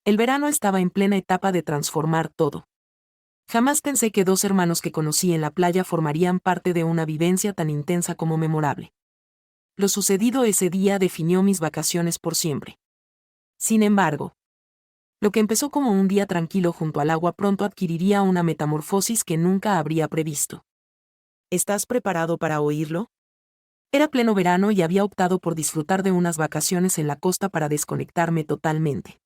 El verano estaba en plena etapa de transformar todo. Jamás pensé que dos hermanos que conocí en la playa formarían parte de una vivencia tan intensa como memorable. Lo sucedido ese día definió mis vacaciones por siempre. Sin embargo, lo que empezó como un día tranquilo junto al agua pronto adquiriría una metamorfosis que nunca habría previsto. ¿Estás preparado para oírlo? Era pleno verano y había optado por disfrutar de unas vacaciones en la costa para desconectarme totalmente.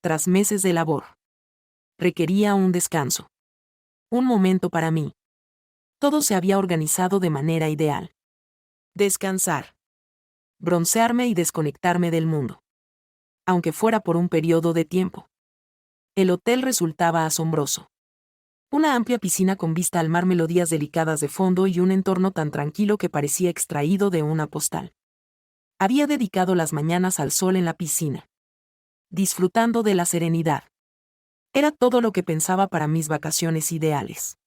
Tras meses de labor, requería un descanso. Un momento para mí. Todo se había organizado de manera ideal. Descansar. Broncearme y desconectarme del mundo. Aunque fuera por un periodo de tiempo. El hotel resultaba asombroso. Una amplia piscina con vista al mar, melodías delicadas de fondo y un entorno tan tranquilo que parecía extraído de una postal. Había dedicado las mañanas al sol en la piscina. Disfrutando de la serenidad. Era todo lo que pensaba para mis vacaciones ideales.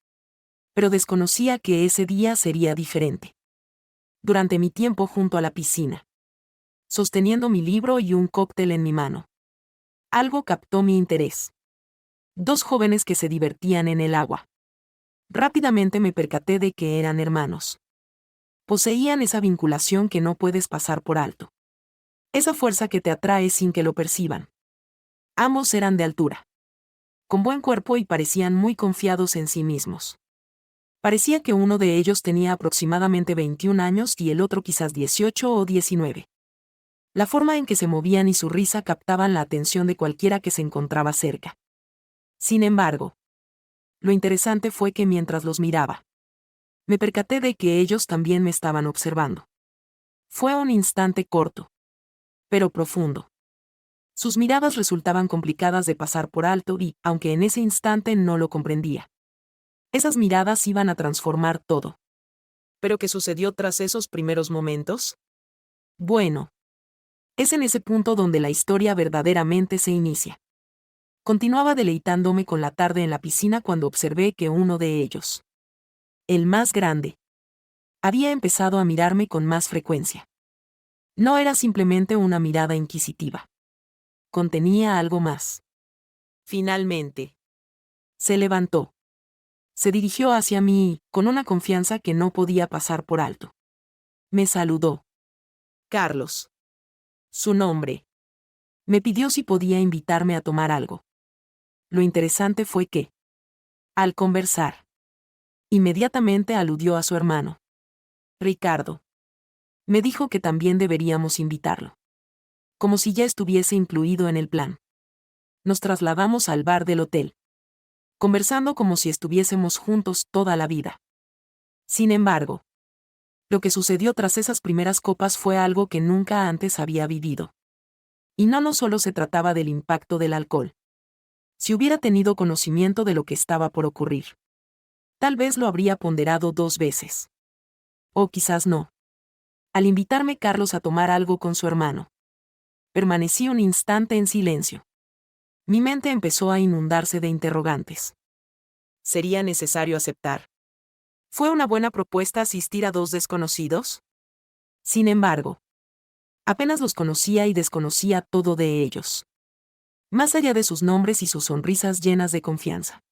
Pero desconocía que ese día sería diferente. Durante mi tiempo junto a la piscina, sosteniendo mi libro y un cóctel en mi mano, algo captó mi interés. Dos jóvenes que se divertían en el agua. Rápidamente me percaté de que eran hermanos. Poseían esa vinculación que no puedes pasar por alto. Esa fuerza que te atrae sin que lo perciban. Ambos eran de altura. Con buen cuerpo y parecían muy confiados en sí mismos. Parecía que uno de ellos tenía aproximadamente 21 años y el otro quizás 18 o 19. La forma en que se movían y su risa captaban la atención de cualquiera que se encontraba cerca. Sin embargo, lo interesante fue que mientras los miraba, me percaté de que ellos también me estaban observando. Fue un instante corto, pero profundo. Sus miradas resultaban complicadas de pasar por alto y, aunque en ese instante no lo comprendía, esas miradas iban a transformar todo. ¿Pero qué sucedió tras esos primeros momentos? Bueno, es en ese punto donde la historia verdaderamente se inicia. Continuaba deleitándome con la tarde en la piscina cuando observé que uno de ellos, el más grande, había empezado a mirarme con más frecuencia. No era simplemente una mirada inquisitiva. Contenía algo más. Finalmente, se levantó. Se dirigió hacia mí, con una confianza que no podía pasar por alto. Me saludó. Carlos. Su nombre. Me pidió si podía invitarme a tomar algo. Lo interesante fue que, al conversar, inmediatamente aludió a su hermano, Ricardo. Me dijo que también deberíamos invitarlo. Como si ya estuviese incluido en el plan. Nos trasladamos al bar del hotel, conversando como si estuviésemos juntos toda la vida. Sin embargo, lo que sucedió tras esas primeras copas fue algo que nunca antes había vivido. Y no solo se trataba del impacto del alcohol. Si hubiera tenido conocimiento de lo que estaba por ocurrir, tal vez lo habría ponderado 2 veces. O quizás no. Al invitarme Carlos a tomar algo con su hermano, permanecí un instante en silencio. Mi mente empezó a inundarse de interrogantes. ¿Sería necesario aceptar? ¿Fue una buena propuesta asistir a 2 desconocidos? Sin embargo, apenas los conocía y desconocía todo de ellos. Más allá de sus nombres y sus sonrisas llenas de confianza.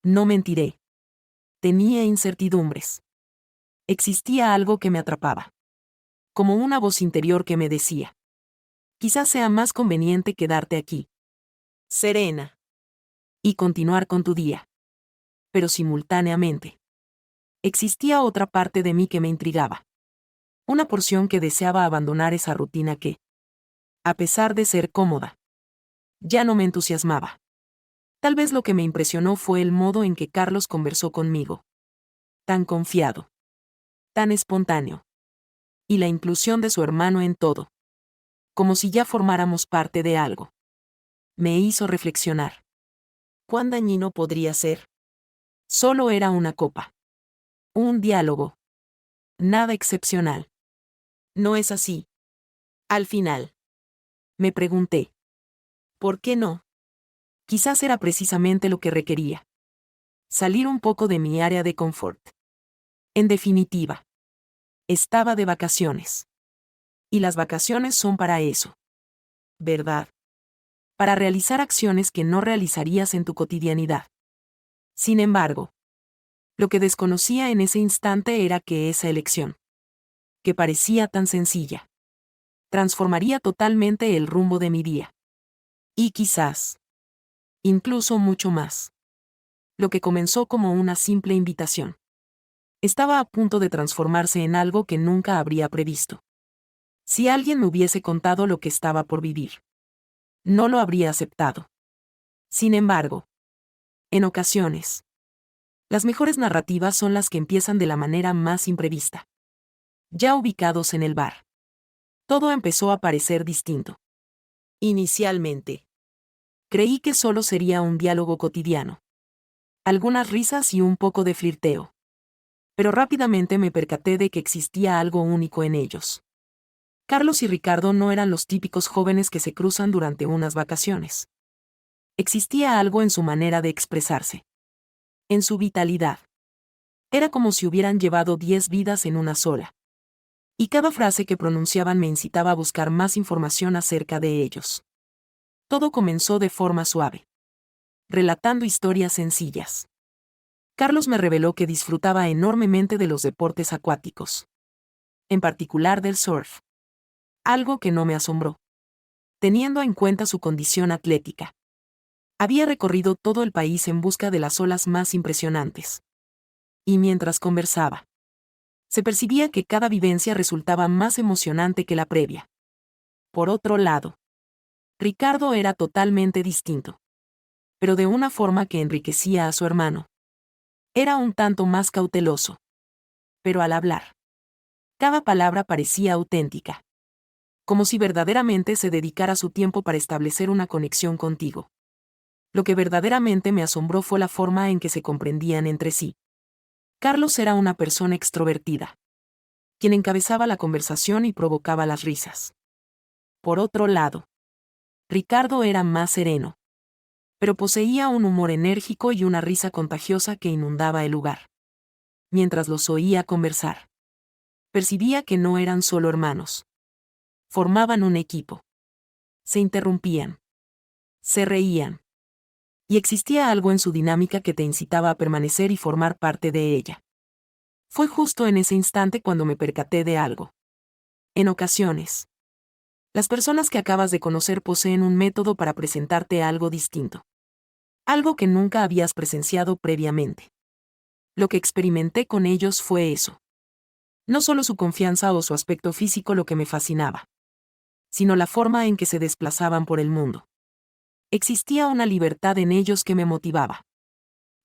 No mentiré. Tenía incertidumbres. Existía algo que me atrapaba. Como una voz interior que me decía: quizás sea más conveniente quedarte aquí, serena, y continuar con tu día. Pero simultáneamente, existía otra parte de mí que me intrigaba. Una porción que deseaba abandonar esa rutina que, a pesar de ser cómoda, ya no me entusiasmaba. Tal vez lo que me impresionó fue el modo en que Carlos conversó conmigo. Tan confiado. Tan espontáneo. Y la inclusión de su hermano en todo. Como si ya formáramos parte de algo. Me hizo reflexionar. ¿Cuán dañino podría ser? Solo era una copa. Un diálogo. Nada excepcional. No es así. Al final. Me pregunté. ¿Por qué no? Quizás era precisamente lo que requería. Salir un poco de mi área de confort. En definitiva, estaba de vacaciones. Y las vacaciones son para eso. ¿Verdad? para realizar acciones que no realizarías en tu cotidianidad. Sin embargo, lo que desconocía en ese instante era que esa elección, que parecía tan sencilla, transformaría totalmente el rumbo de mi día. Y quizás, incluso mucho más. Lo que comenzó como una simple invitación, estaba a punto de transformarse en algo que nunca habría previsto. Si alguien me hubiese contado lo que estaba por vivir, no lo habría aceptado. Sin embargo, en ocasiones, las mejores narrativas son las que empiezan de la manera más imprevista. Ya ubicados en el bar, todo empezó a parecer distinto. Inicialmente, creí que solo sería un diálogo cotidiano. Algunas risas y un poco de flirteo. Pero rápidamente me percaté de que existía algo único en ellos. Carlos y Ricardo no eran los típicos jóvenes que se cruzan durante unas vacaciones. Existía algo en su manera de expresarse. En su vitalidad. Era como si hubieran llevado 10 vidas en una sola. Y cada frase que pronunciaban me incitaba a buscar más información acerca de ellos. Todo comenzó de forma suave, relatando historias sencillas. Carlos me reveló que disfrutaba enormemente de los deportes acuáticos, en particular del surf. Algo que no me asombró, teniendo en cuenta su condición atlética. Había recorrido todo el país en busca de las olas más impresionantes. Y mientras conversaba, se percibía que cada vivencia resultaba más emocionante que la previa. Por otro lado, Ricardo era totalmente distinto, pero de una forma que enriquecía a su hermano. Era un tanto más cauteloso. Pero al hablar, cada palabra parecía auténtica. Como si verdaderamente se dedicara su tiempo para establecer una conexión contigo. Lo que verdaderamente me asombró fue la forma en que se comprendían entre sí. Carlos era una persona extrovertida, quien encabezaba la conversación y provocaba las risas. Por otro lado, Ricardo era más sereno, pero poseía un humor enérgico y una risa contagiosa que inundaba el lugar. Mientras los oía conversar, percibía que no eran solo hermanos. Formaban un equipo. Se interrumpían. Se reían. Y existía algo en su dinámica que te incitaba a permanecer y formar parte de ella. Fue justo en ese instante cuando me percaté de algo. En ocasiones, las personas que acabas de conocer poseen un método para presentarte algo distinto. Algo que nunca habías presenciado previamente. Lo que experimenté con ellos fue eso. No solo su confianza o su aspecto físico lo que me fascinaba, sino la forma en que se desplazaban por el mundo. Existía una libertad en ellos que me motivaba.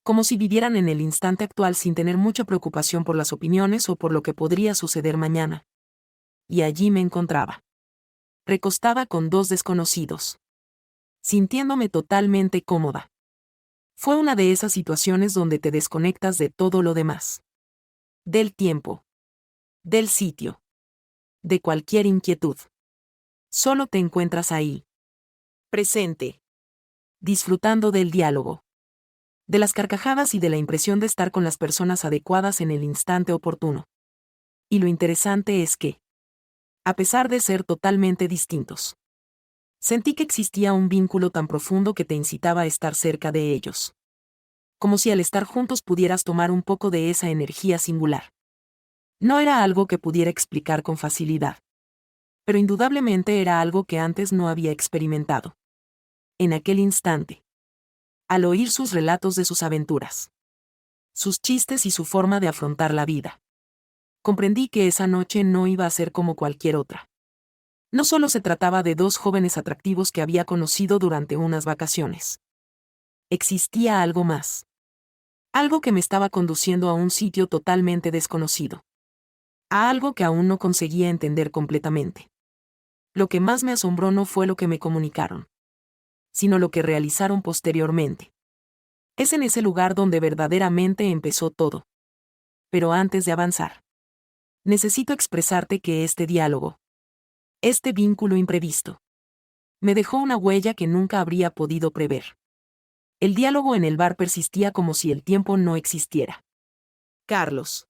Como si vivieran en el instante actual sin tener mucha preocupación por las opiniones o por lo que podría suceder mañana. Y allí me encontraba, recostada con dos desconocidos, sintiéndome totalmente cómoda. Fue una de esas situaciones donde te desconectas de todo lo demás. Del tiempo. Del sitio. De cualquier inquietud. Solo te encuentras ahí. Presente. Disfrutando del diálogo. De las carcajadas y de la impresión de estar con las personas adecuadas en el instante oportuno. Y lo interesante es que, a pesar de ser totalmente distintos, sentí que existía un vínculo tan profundo que te incitaba a estar cerca de ellos. Como si al estar juntos pudieras tomar un poco de esa energía singular. No era algo que pudiera explicar con facilidad. Pero indudablemente era algo que antes no había experimentado. En aquel instante, al oír sus relatos de sus aventuras, sus chistes y su forma de afrontar la vida, comprendí que esa noche no iba a ser como cualquier otra. No solo se trataba de dos jóvenes atractivos que había conocido durante unas vacaciones. Existía algo más. Algo que me estaba conduciendo a un sitio totalmente desconocido. A algo que aún no conseguía entender completamente. Lo que más me asombró no fue lo que me comunicaron, sino lo que realizaron posteriormente. Es en ese lugar donde verdaderamente empezó todo. Pero antes de avanzar, necesito expresarte que este diálogo, este vínculo imprevisto, me dejó una huella que nunca habría podido prever. El diálogo en el bar persistía como si el tiempo no existiera. Carlos,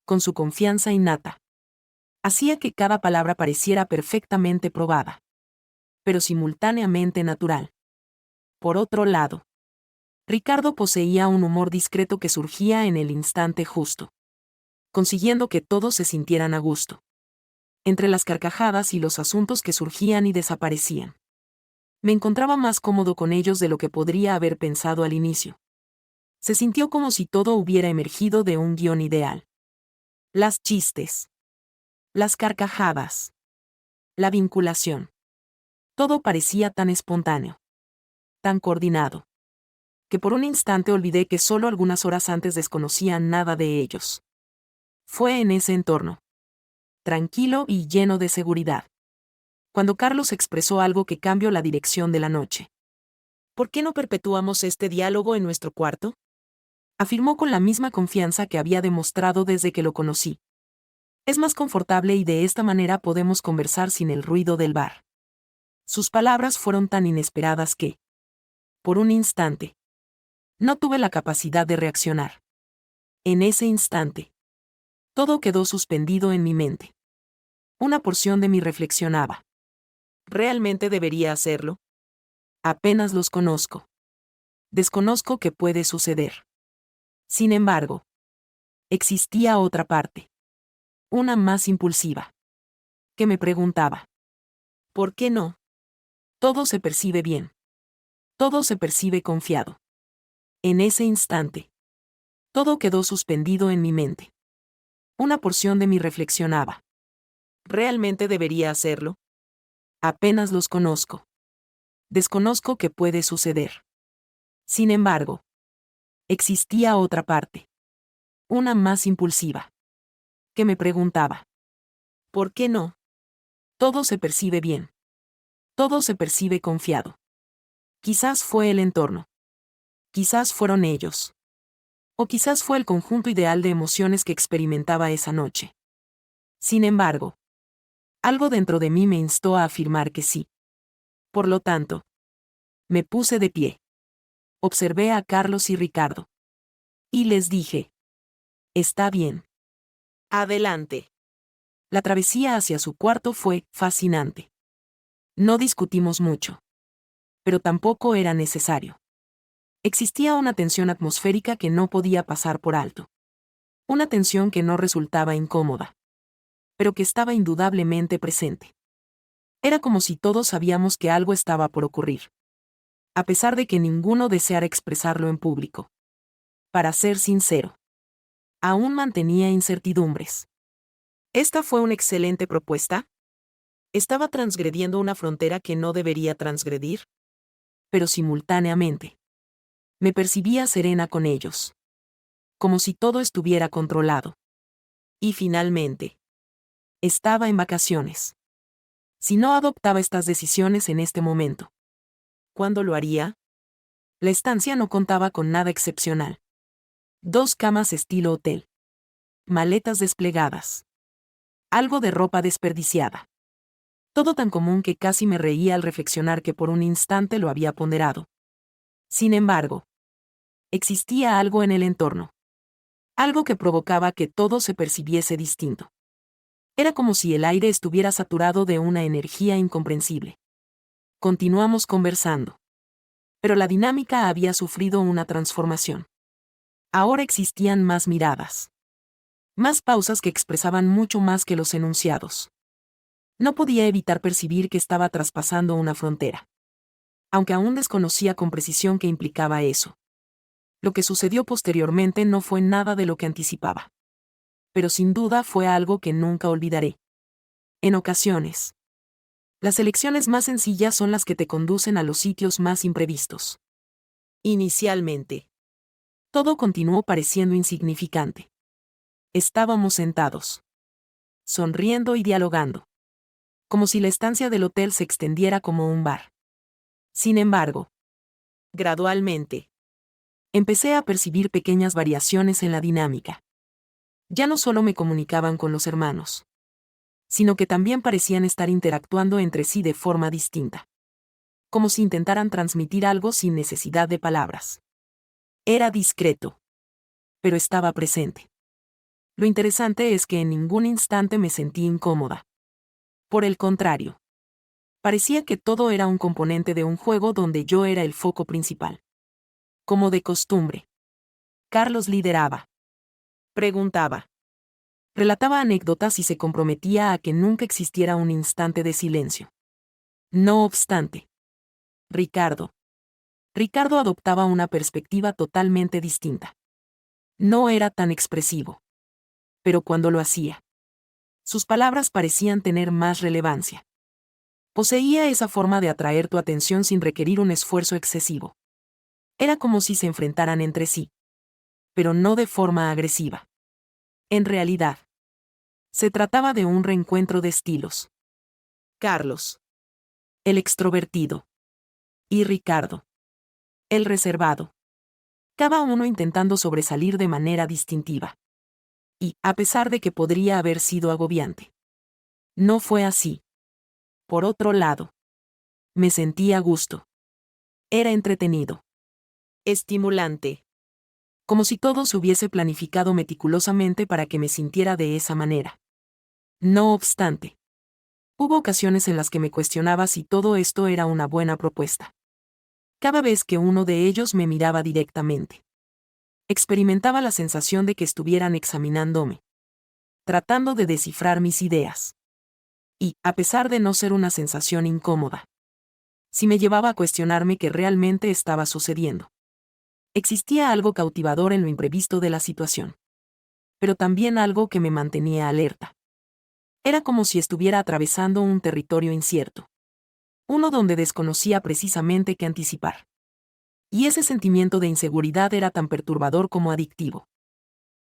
con su confianza innata, hacía que cada palabra pareciera perfectamente probada. pero simultáneamente natural. Por otro lado, Ricardo poseía un humor discreto que surgía en el instante justo, consiguiendo que todos se sintieran a gusto. Entre las carcajadas y los asuntos que surgían y desaparecían. Me encontraba más cómodo con ellos de lo que podría haber pensado al inicio. Se sintió como si todo hubiera emergido de un guión ideal. Las chistes. Las carcajadas. La vinculación. Todo parecía tan espontáneo. Tan coordinado. Que por un instante olvidé que solo algunas horas antes desconocía nada de ellos. Fue en ese entorno. Tranquilo y lleno de seguridad. Cuando Carlos expresó algo que cambió la dirección de la noche. ¿Por qué no perpetuamos este diálogo en nuestro cuarto? Afirmó con la misma confianza que había demostrado desde que lo conocí. Es más confortable y de esta manera podemos conversar sin el ruido del bar. Sus palabras fueron tan inesperadas que, por un instante, no tuve la capacidad de reaccionar. En ese instante, todo quedó suspendido en mi mente. Una porción de mí reflexionaba. ¿Realmente debería hacerlo? Apenas los conozco. Desconozco qué puede suceder. Sin embargo, existía otra parte. Una más impulsiva. Que me preguntaba. ¿Por qué no? Todo se percibe bien. Todo se percibe confiado. En ese instante, todo quedó suspendido en mi mente. Una porción de mí reflexionaba. ¿Realmente debería hacerlo? Apenas los conozco. Desconozco qué puede suceder. Sin embargo, existía otra parte. Una más impulsiva. Que me preguntaba. ¿Por qué no? Todo se percibe bien. Todo se percibe confiado. Quizás fue el entorno. Quizás fueron ellos. O quizás fue el conjunto ideal de emociones que experimentaba esa noche. Sin embargo, algo dentro de mí me instó a afirmar que sí. Por lo tanto, me puse de pie. Observé a Carlos y Ricardo. Y les dije. Está bien. Adelante. La travesía hacia su cuarto fue fascinante. No discutimos mucho. Pero tampoco era necesario. Existía una tensión atmosférica que no podía pasar por alto. Una tensión que no resultaba incómoda. Pero que estaba indudablemente presente. Era como si todos sabíamos que algo estaba por ocurrir. A pesar de que ninguno deseara expresarlo en público. Para ser sincero, aún mantenía incertidumbres. ¿Esta fue una excelente propuesta? ¿Estaba transgrediendo una frontera que no debería transgredir? Pero simultáneamente, me percibía serena con ellos. Como si todo estuviera controlado. Y finalmente, estaba en vacaciones. Si no adoptaba estas decisiones en este momento, ¿cuándo lo haría? La estancia no contaba con nada excepcional. 2 camas estilo hotel. Maletas desplegadas. Algo de ropa desperdiciada. Todo tan común que casi me reía al reflexionar que por un instante lo había ponderado. Sin embargo, existía algo en el entorno. Algo que provocaba que todo se percibiese distinto. Era como si el aire estuviera saturado de una energía incomprensible. Continuamos conversando. Pero la dinámica había sufrido una transformación. Ahora existían más miradas. Más pausas que expresaban mucho más que los enunciados. No podía evitar percibir que estaba traspasando una frontera. Aunque aún desconocía con precisión qué implicaba eso. Lo que sucedió posteriormente no fue nada de lo que anticipaba. Pero sin duda fue algo que nunca olvidaré. En ocasiones, las elecciones más sencillas son las que te conducen a los sitios más imprevistos. Inicialmente, todo continuó pareciendo insignificante. Estábamos sentados, sonriendo y dialogando. Como si la estancia del hotel se extendiera como un bar. Sin embargo, gradualmente, empecé a percibir pequeñas variaciones en la dinámica. Ya no solo me comunicaban con los hermanos, sino que también parecían estar interactuando entre sí de forma distinta. Como si intentaran transmitir algo sin necesidad de palabras. Era discreto, pero estaba presente. Lo interesante es que en ningún instante me sentí incómoda. Por el contrario, Parecía que todo era un componente de un juego donde yo era el foco principal. Como de costumbre. Carlos lideraba. Preguntaba. Relataba anécdotas y se comprometía a que nunca existiera un instante de silencio. No obstante, Ricardo adoptaba una perspectiva totalmente distinta. No era tan expresivo. Pero cuando lo hacía, sus palabras parecían tener más relevancia. Poseía esa forma de atraer tu atención sin requerir un esfuerzo excesivo. Era como si se enfrentaran entre sí. Pero no de forma agresiva. En realidad, se trataba de un reencuentro de estilos. Carlos, el extrovertido. Y Ricardo, el reservado. Cada uno intentando sobresalir de manera distintiva. Y, a pesar de que podría haber sido agobiante, no fue así. Por otro lado, me sentí a gusto. Era entretenido. Estimulante. Como si todo se hubiese planificado meticulosamente para que me sintiera de esa manera. No obstante, hubo ocasiones en las que me cuestionaba si todo esto era una buena propuesta. Cada vez que uno de ellos me miraba directamente, experimentaba la sensación de que estuvieran examinándome, tratando de descifrar mis ideas. Y, a pesar de no ser una sensación incómoda, sí me llevaba a cuestionarme qué realmente estaba sucediendo. Existía algo cautivador en lo imprevisto de la situación, pero también algo que me mantenía alerta. Era como si estuviera atravesando un territorio incierto, uno donde desconocía precisamente qué anticipar. Y ese sentimiento de inseguridad era tan perturbador como adictivo.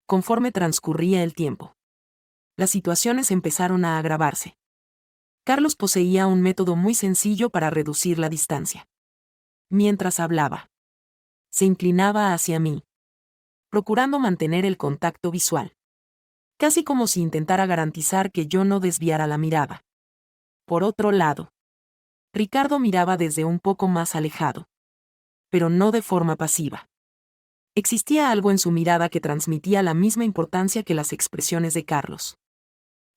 Conforme transcurría el tiempo, las situaciones empezaron a agravarse. Carlos poseía un método muy sencillo para reducir la distancia. Mientras hablaba, se inclinaba hacia mí, procurando mantener el contacto visual. Casi como si intentara garantizar que yo no desviara la mirada. Por otro lado, Ricardo miraba desde un poco más alejado, pero no de forma pasiva. Existía algo en su mirada que transmitía la misma importancia que las expresiones de Carlos.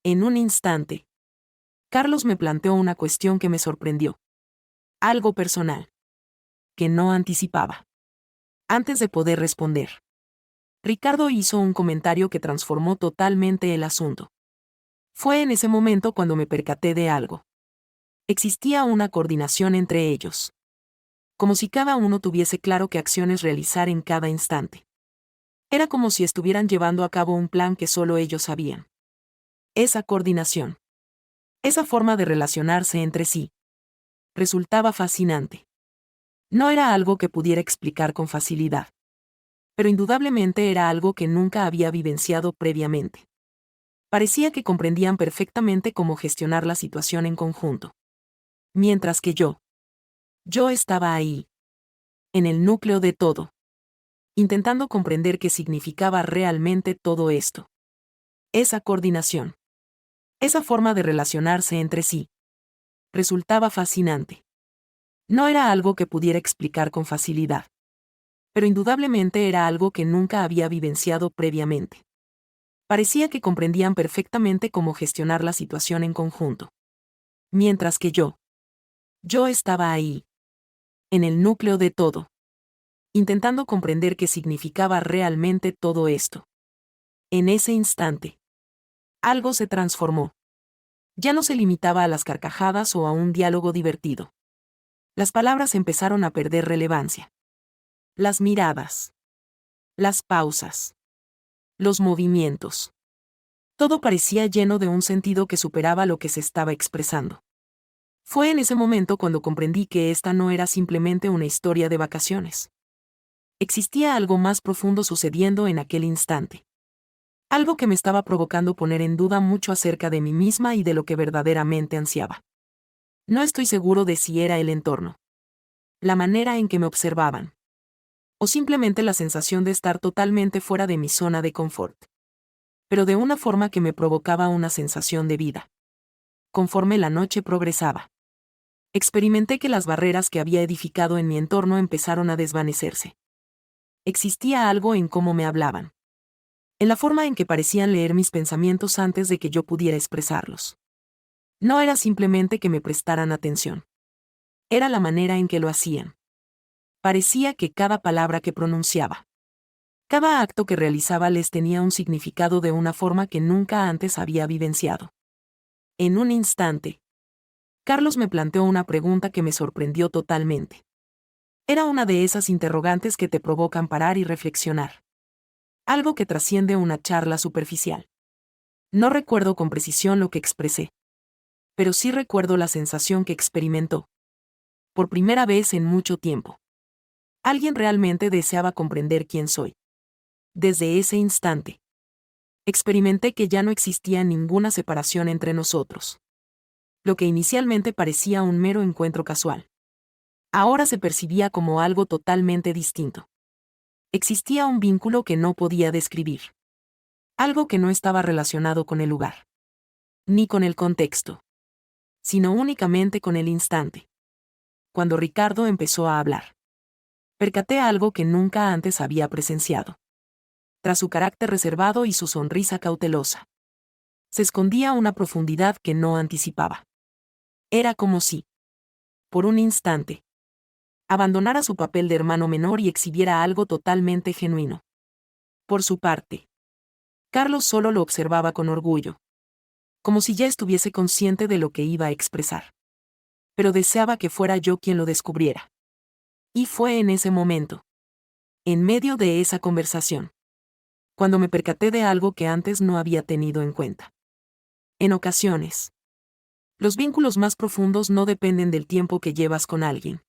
En un instante, Carlos me planteó una cuestión que me sorprendió. Algo personal, que no anticipaba. Antes de poder responder, Ricardo hizo un comentario que transformó totalmente el asunto. Fue en ese momento cuando me percaté de algo. Existía una coordinación entre ellos. Como si cada uno tuviese claro qué acciones realizar en cada instante. Era como si estuvieran llevando a cabo un plan que solo ellos sabían. Esa coordinación, esa forma de relacionarse entre sí, resultaba fascinante. No era algo que pudiera explicar con facilidad, pero indudablemente era algo que nunca había vivenciado previamente. Parecía que comprendían perfectamente cómo gestionar la situación en conjunto. Mientras que yo estaba ahí, en el núcleo de todo, intentando comprender qué significaba realmente todo esto. Esa coordinación, esa forma de relacionarse entre sí, resultaba fascinante. No era algo que pudiera explicar con facilidad, pero indudablemente era algo que nunca había vivenciado previamente. Parecía que comprendían perfectamente cómo gestionar la situación en conjunto. Mientras que yo estaba ahí, en el núcleo de todo, intentando comprender qué significaba realmente todo esto. En ese instante, algo se transformó. Ya no se limitaba a las carcajadas o a un diálogo divertido. Las palabras empezaron a perder relevancia. Las miradas, las pausas, los movimientos. Todo parecía lleno de un sentido que superaba lo que se estaba expresando. Fue en ese momento cuando comprendí que esta no era simplemente una historia de vacaciones. Existía algo más profundo sucediendo en aquel instante. Algo que me estaba provocando poner en duda mucho acerca de mí misma y de lo que verdaderamente ansiaba. No estoy seguro de si era el entorno, la manera en que me observaban, o simplemente la sensación de estar totalmente fuera de mi zona de confort. Pero de una forma que me provocaba una sensación de vida. Conforme la noche progresaba, experimenté que las barreras que había edificado en mi entorno empezaron a desvanecerse. Existía algo en cómo me hablaban, en la forma en que parecían leer mis pensamientos antes de que yo pudiera expresarlos. No era simplemente que me prestaran atención. Era la manera en que lo hacían. Parecía que cada palabra que pronunciaba, cada acto que realizaba les tenía un significado de una forma que nunca antes había vivenciado. En un instante, Carlos me planteó una pregunta que me sorprendió totalmente. Era una de esas interrogantes que te provocan parar y reflexionar. Algo que trasciende una charla superficial. No recuerdo con precisión lo que expresé, pero sí recuerdo la sensación que experimentó. Por primera vez en mucho tiempo. Alguien realmente deseaba comprender quién soy. Desde ese instante, experimenté que ya no existía ninguna separación entre nosotros. Lo que inicialmente parecía un mero encuentro casual, ahora se percibía como algo totalmente distinto. Existía un vínculo que no podía describir. Algo que no estaba relacionado con el lugar, ni con el contexto, sino únicamente con el instante. Cuando Ricardo empezó a hablar, percaté algo que nunca antes había presenciado. Tras su carácter reservado y su sonrisa cautelosa, se escondía una profundidad que no anticipaba. Era como si, por un instante, abandonara su papel de hermano menor y exhibiera algo totalmente genuino. Por su parte, Carlos solo lo observaba con orgullo, como si ya estuviese consciente de lo que iba a expresar. Pero deseaba que fuera yo quien lo descubriera. Y fue en ese momento, en medio de esa conversación, cuando me percaté de algo que antes no había tenido en cuenta. En ocasiones, los vínculos más profundos no dependen del tiempo que llevas con alguien,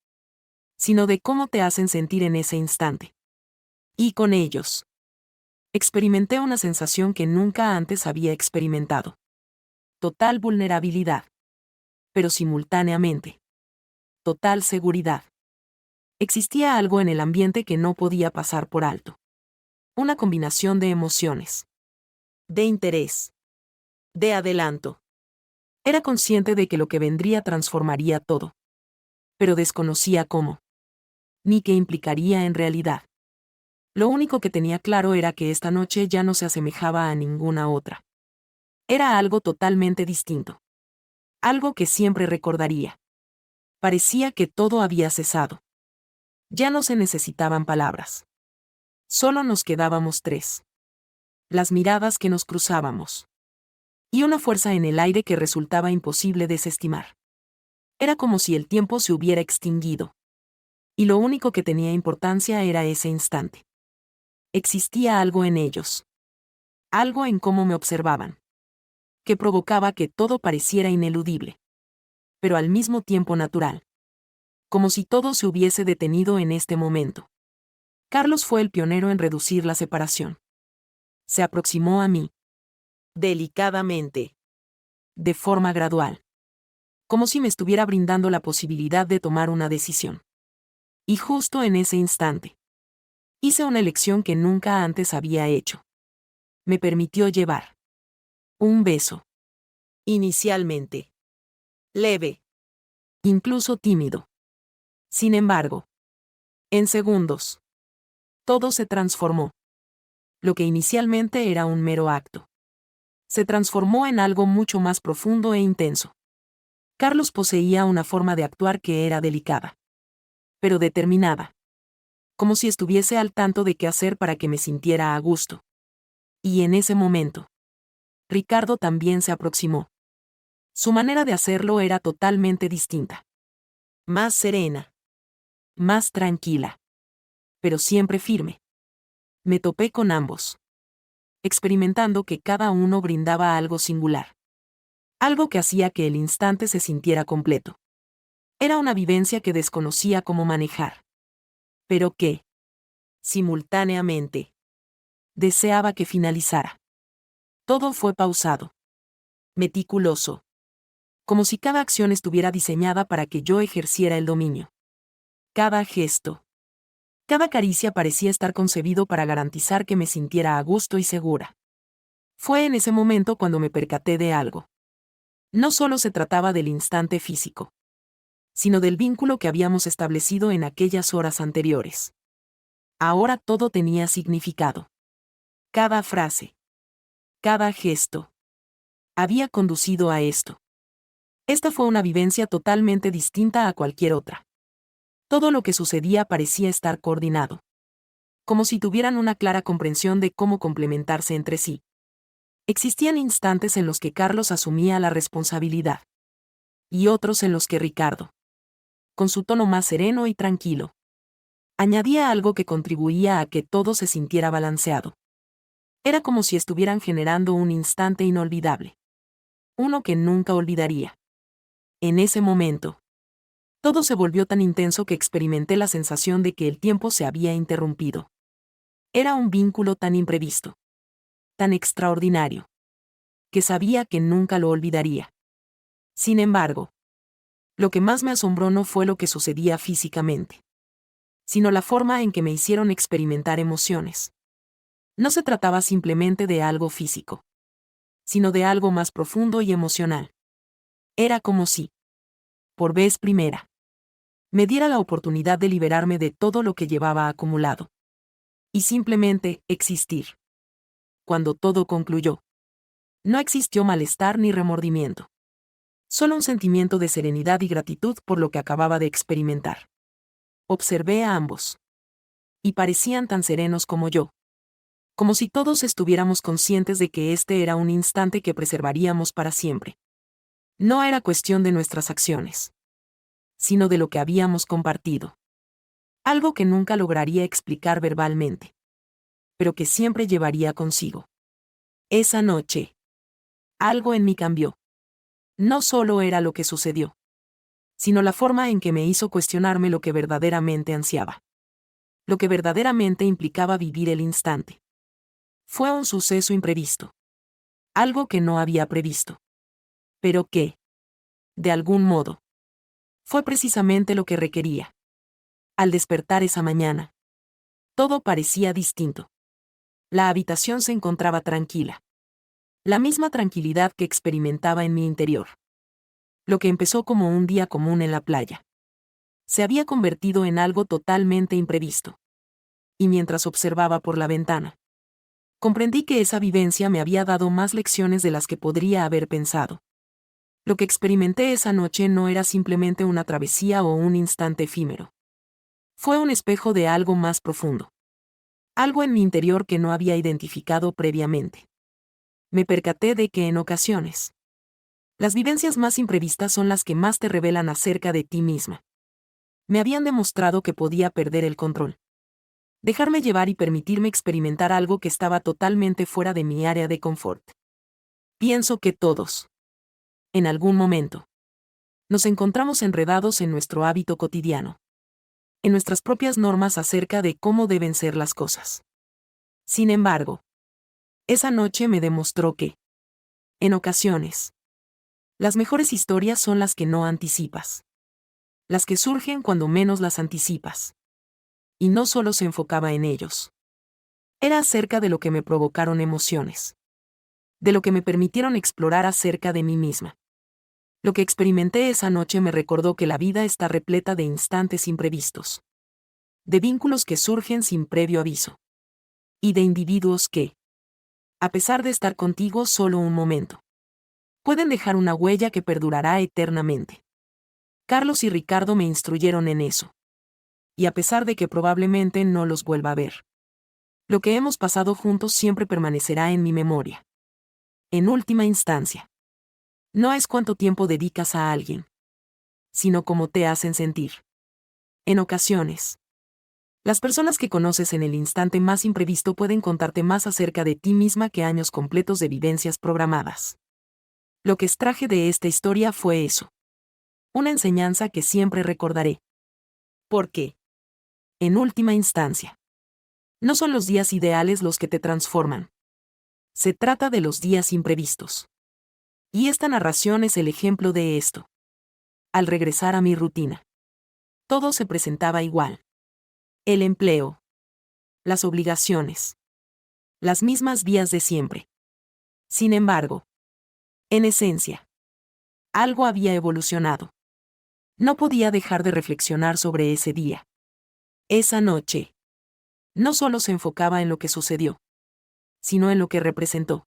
sino de cómo te hacen sentir en ese instante. Y con ellos, experimenté una sensación que nunca antes había experimentado. Total vulnerabilidad. Pero simultáneamente, total seguridad. Existía algo en el ambiente que no podía pasar por alto. Una combinación de emociones, de interés, de adelanto. Era consciente de que lo que vendría transformaría todo, pero desconocía cómo, ni qué implicaría en realidad. Lo único que tenía claro era que esta noche ya no se asemejaba a ninguna otra. Era algo totalmente distinto. Algo que siempre recordaría. Parecía que todo había cesado. Ya no se necesitaban palabras. Solo nos quedábamos tres. Las miradas que nos cruzábamos. Y una fuerza en el aire que resultaba imposible desestimar. Era como si el tiempo se hubiera extinguido. Y lo único que tenía importancia era ese instante. Existía algo en ellos. Algo en cómo me observaban, que provocaba que todo pareciera ineludible, pero al mismo tiempo natural. Como si todo se hubiese detenido en este momento. Carlos fue el pionero en reducir la separación. Se aproximó a mí. Delicadamente. De forma gradual. Como si me estuviera brindando la posibilidad de tomar una decisión. Y justo en ese instante, hice una elección que nunca antes había hecho. Me permitió llevar un beso. Inicialmente. Leve. Incluso tímido. Sin embargo, en segundos, todo se transformó. Lo que inicialmente era un mero acto, se transformó en algo mucho más profundo e intenso. Carlos poseía una forma de actuar que era delicada, pero determinada. Como si estuviese al tanto de qué hacer para que me sintiera a gusto. Y en ese momento, Ricardo también se aproximó. Su manera de hacerlo era totalmente distinta. Más serena. Más tranquila. Pero siempre firme. Me topé con ambos, experimentando que cada uno brindaba algo singular. Algo que hacía que el instante se sintiera completo. Era una vivencia que desconocía cómo manejar. Pero que, simultáneamente, deseaba que finalizara. Todo fue pausado. Meticuloso. Como si cada acción estuviera diseñada para que yo ejerciera el dominio. Cada gesto. Cada caricia parecía estar concebido para garantizar que me sintiera a gusto y segura. Fue en ese momento cuando me percaté de algo. No solo se trataba del instante físico, sino del vínculo que habíamos establecido en aquellas horas anteriores. Ahora todo tenía significado. Cada frase, cada gesto, había conducido a esto. Esta fue una vivencia totalmente distinta a cualquier otra. Todo lo que sucedía parecía estar coordinado. Como si tuvieran una clara comprensión de cómo complementarse entre sí. Existían instantes en los que Carlos asumía la responsabilidad. Y otros en los que Ricardo, con su tono más sereno y tranquilo, añadía algo que contribuía a que todo se sintiera balanceado. Era como si estuvieran generando un instante inolvidable. Uno que nunca olvidaría. En ese momento, todo se volvió tan intenso que experimenté la sensación de que el tiempo se había interrumpido. Era un vínculo tan imprevisto, tan extraordinario, que sabía que nunca lo olvidaría. Sin embargo, lo que más me asombró no fue lo que sucedía físicamente, sino la forma en que me hicieron experimentar emociones. No se trataba simplemente de algo físico, sino de algo más profundo y emocional. Era como si, por vez primera, me diera la oportunidad de liberarme de todo lo que llevaba acumulado. Y simplemente existir. Cuando todo concluyó, no existió malestar ni remordimiento. Solo un sentimiento de serenidad y gratitud por lo que acababa de experimentar. Observé a ambos. Y parecían tan serenos como yo. Como si todos estuviéramos conscientes de que este era un instante que preservaríamos para siempre. No era cuestión de nuestras acciones, sino de lo que habíamos compartido. Algo que nunca lograría explicar verbalmente, pero que siempre llevaría consigo. Esa noche, algo en mí cambió. No solo era lo que sucedió, sino la forma en que me hizo cuestionarme lo que verdaderamente ansiaba. Lo que verdaderamente implicaba vivir el instante. Fue un suceso imprevisto. Algo que no había previsto. Pero que, de algún modo, fue precisamente lo que requería. Al despertar esa mañana, todo parecía distinto. La habitación se encontraba tranquila. La misma tranquilidad que experimentaba en mi interior. Lo que empezó como un día común en la playa se había convertido en algo totalmente imprevisto. Y mientras observaba por la ventana, comprendí que esa vivencia me había dado más lecciones de las que podría haber pensado. Lo que experimenté esa noche no era simplemente una travesía o un instante efímero. Fue un espejo de algo más profundo. Algo en mi interior que no había identificado previamente. Me percaté de que en ocasiones, las vivencias más imprevistas son las que más te revelan acerca de ti misma. Me habían demostrado que podía perder el control. Dejarme llevar y permitirme experimentar algo que estaba totalmente fuera de mi área de confort. Pienso que todos, en algún momento, nos encontramos enredados en nuestro hábito cotidiano, en nuestras propias normas acerca de cómo deben ser las cosas. Sin embargo, esa noche me demostró que, en ocasiones, las mejores historias son las que no anticipas. Las que surgen cuando menos las anticipas. Y no solo se enfocaba en ellos. Era acerca de lo que me provocaron emociones. De lo que me permitieron explorar acerca de mí misma. Lo que experimenté esa noche me recordó que la vida está repleta de instantes imprevistos. De vínculos que surgen sin previo aviso. Y de individuos que, a pesar de estar contigo solo un momento, pueden dejar una huella que perdurará eternamente. Carlos y Ricardo me instruyeron en eso. Y a pesar de que probablemente no los vuelva a ver, lo que hemos pasado juntos siempre permanecerá en mi memoria. En última instancia, no es cuánto tiempo dedicas a alguien, sino cómo te hacen sentir. En ocasiones, las personas que conoces en el instante más imprevisto pueden contarte más acerca de ti misma que años completos de vivencias programadas. Lo que extraje de esta historia fue eso. Una enseñanza que siempre recordaré. ¿Por qué? En última instancia, no son los días ideales los que te transforman. Se trata de los días imprevistos. Y esta narración es el ejemplo de esto. Al regresar a mi rutina, todo se presentaba igual. El empleo, las obligaciones, las mismas vías de siempre. Sin embargo, en esencia, algo había evolucionado. No podía dejar de reflexionar sobre ese día. Esa noche. No solo se enfocaba en lo que sucedió, sino en lo que representó.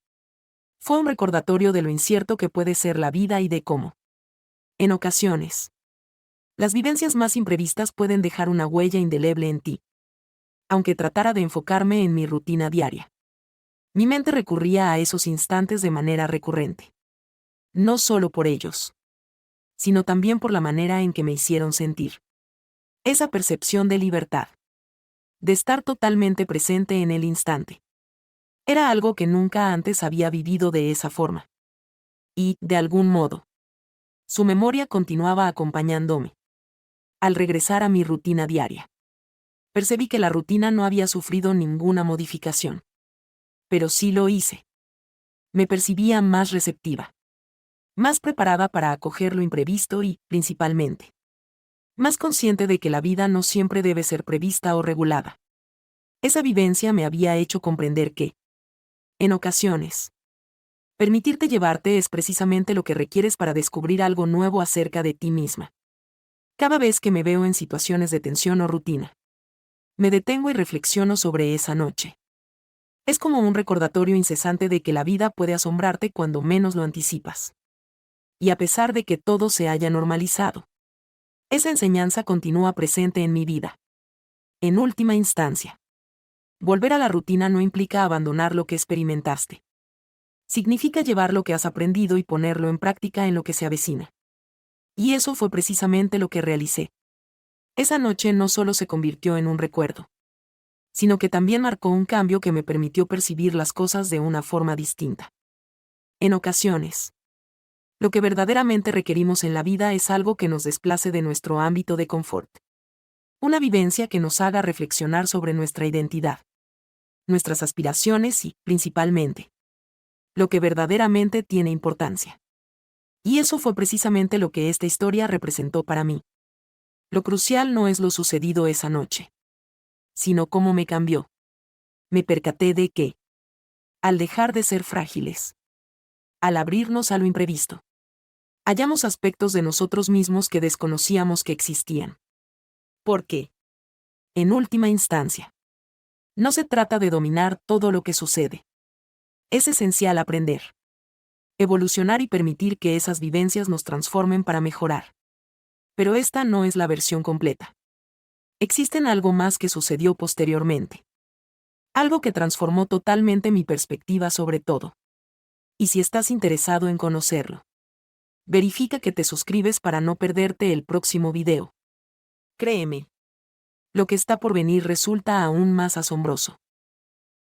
Fue un recordatorio de lo incierto que puede ser la vida y de cómo, En ocasiones, las vivencias más imprevistas pueden dejar una huella indeleble en ti. Aunque tratara de enfocarme en mi rutina diaria, mi mente recurría a esos instantes de manera recurrente. No solo por ellos, sino también por la manera en que me hicieron sentir. Esa percepción de libertad, de estar totalmente presente en el instante. Era algo que nunca antes había vivido de esa forma. Y, de algún modo, su memoria continuaba acompañándome. Al regresar a mi rutina diaria, percibí que la rutina no había sufrido ninguna modificación. Pero sí lo hice. Me percibía más receptiva, más preparada para acoger lo imprevisto y, principalmente, más consciente de que la vida no siempre debe ser prevista o regulada. Esa vivencia me había hecho comprender que, en ocasiones, permitirte llevarte es precisamente lo que requieres para descubrir algo nuevo acerca de ti misma. Cada vez que me veo en situaciones de tensión o rutina, me detengo y reflexiono sobre esa noche. Es como un recordatorio incesante de que la vida puede asombrarte cuando menos lo anticipas. Y a pesar de que todo se haya normalizado, esa enseñanza continúa presente en mi vida. En última instancia, volver a la rutina no implica abandonar lo que experimentaste. Significa llevar lo que has aprendido y ponerlo en práctica en lo que se avecina. Y eso fue precisamente lo que realicé. Esa noche no solo se convirtió en un recuerdo, sino que también marcó un cambio que me permitió percibir las cosas de una forma distinta. En ocasiones, lo que verdaderamente requerimos en la vida es algo que nos desplace de nuestro ámbito de confort. Una vivencia que nos haga reflexionar sobre nuestra identidad, nuestras aspiraciones y, principalmente, lo que verdaderamente tiene importancia. Y eso fue precisamente lo que esta historia representó para mí. Lo crucial no es lo sucedido esa noche, sino cómo me cambió. Me percaté de que, al dejar de ser frágiles, al abrirnos a lo imprevisto, hallamos aspectos de nosotros mismos que desconocíamos que existían. Porque, en última instancia, no se trata de dominar todo lo que sucede. Es esencial aprender, evolucionar y permitir que esas vivencias nos transformen para mejorar. Pero esta no es la versión completa. Existen algo más que sucedió posteriormente. Algo que transformó totalmente mi perspectiva sobre todo. Y si estás interesado en conocerlo, verifica que te suscribes para no perderte el próximo video. Créeme, lo que está por venir resulta aún más asombroso.